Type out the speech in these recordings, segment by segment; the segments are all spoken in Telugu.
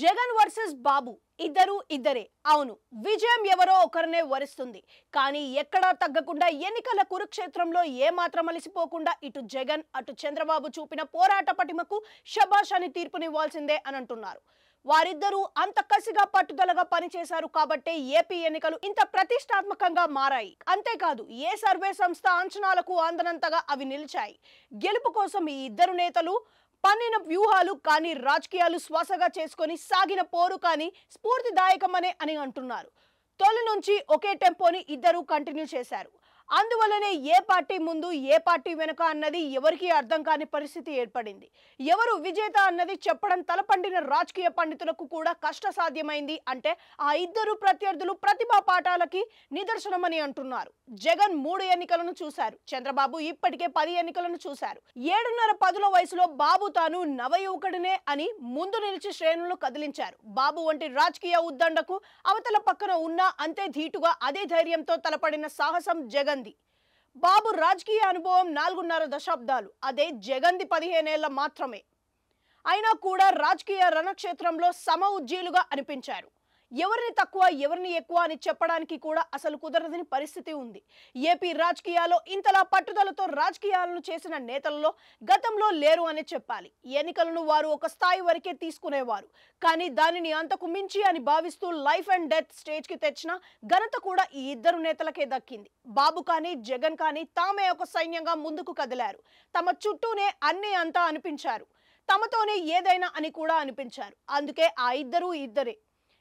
జగన్ వర్సెస్ బాబు ఇద్దరు ఇద్దరే. అవును, విజయం ఎవరో ఒకరినే వరిస్తుంది. కానీ ఎక్కడా తగ్గకుండా ఎన్నికల కురుక్షేత్రంలో ఏమాత్రం అలసిపోకుండా ఇటు జగన్ అటు చంద్రబాబు చూపిన పోరాట పటిమకు శభాష్ అని తీర్పునివ్వాల్సిందే అని అంటున్నారు. వారిద్దరూ అంత కసిగా పట్టుదలగా పనిచేశారు కాబట్టే ఏపీ ఎన్నికలు ఇంత ప్రతిష్టాత్మకంగా మారాయి. అంతేకాదు, ఏ సర్వే సంస్థ అంచనాలకు అందనంతగా అవి నిలిచాయి. గెలుపు కోసం ఈ ఇద్దరు నేతలు పన్నిన వ్యూహాలు కానీ, రాజకీయాలు శ్వాసగా చేసుకొని సాగిన పోరు కానీ స్ఫూర్తిదాయకమనే అని అంటున్నారు. తొలి నుంచి ఒకే టెంపోని ఇద్దరు కంటిన్యూ చేశారు. అందువల్లనే ఏ పార్టీ ముందు ఏ పార్టీ వెనుక అన్నది ఎవరికీ అర్థం కాని పరిస్థితి ఏర్పడింది. ఎవరు విజేత అన్నది చెప్పడం తలపండిన రాజకీయ పండితులకు కూడా కష్టసాధ్యమైంది. అంటే ఆ ఇద్దరు ప్రత్యర్థులు ప్రతిభా పాఠాలకి నిదర్శనమని అంటున్నారు. జగన్ 3 ఎన్నికలను చూశారు. చంద్రబాబు ఇప్పటికే 10 ఎన్నికలను చూశారు. 7.5 వయసులో బాబు తాను నవయువకుడినే అని ముందు నిలిచి శ్రేణులను కదిలించారు. బాబు వంటి రాజకీయ ఉద్దండకు అవతల పక్కన ఉన్నా అంతే ధీటుగా అదే ధైర్యంతో తలపడిన సాహసం జగన్. బాబు రాజకీయ అనుభవం 4.5 దశాబ్దాలు, అదే జగన్ది 15 ఏళ్ల మాత్రమే. అయినా కూడా రాజకీయ రణక్షేత్రంలో సమ ఉజ్జీలుగా అనిపించారు. ఎవరిని తక్కువ ఎవరిని ఎక్కువ అని చెప్పడానికి కూడా అసలు కుదరదని పరిస్థితి ఉంది. ఏపీ రాజకీయాల్లో ఇంతలా పట్టుదలతో రాజకీయాలను చేసిన నేతల్లో గతంలో లేరు అని చెప్పాలి. ఎన్నికలను వారు ఒక స్థాయి వరకే తీసుకునేవారు. కానీ దానిని అంతకు మించి అని భావిస్తూ లైఫ్ అండ్ డెత్ స్టేజ్కి తెచ్చిన ఘనత కూడా ఈ ఇద్దరు నేతలకే దక్కింది. బాబు కానీ జగన్ కానీ తామే ఒక సైన్యంగా ముందుకు కదిలారు. తమ చుట్టూనే అన్నీ అంతా అనిపించారు. తమతోనే ఏదైనా అని కూడా అనిపించారు. అందుకే ఆ ఇద్దరు ఇద్దరే.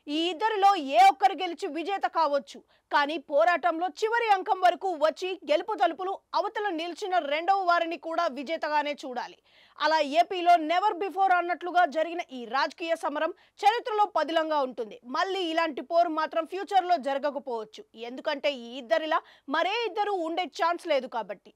ఈ ఇద్దరిలో ఏ ఒక్కరు గెలిచి విజేత కావచ్చు. కానీ పోరాటంలో చివరి అంకం వరకు వచ్చి గెలుపు తలుపులు అవతల నిలిచిన రెండవ వారిని కూడా విజేతగానే చూడాలి. అలా ఏపీలో నెవర్ బిఫోర్ అన్నట్లుగా జరిగిన ఈ రాజకీయ సమరం చరిత్రలో పదిలంగా ఉంటుంది. మళ్ళీ ఇలాంటి పోరు మాత్రం ఫ్యూచర్లో జరగకపోవచ్చు. ఎందుకంటే ఈ ఇద్దరిలా మరే ఇద్దరు ఉండే ఛాన్స్ లేదు కాబట్టి.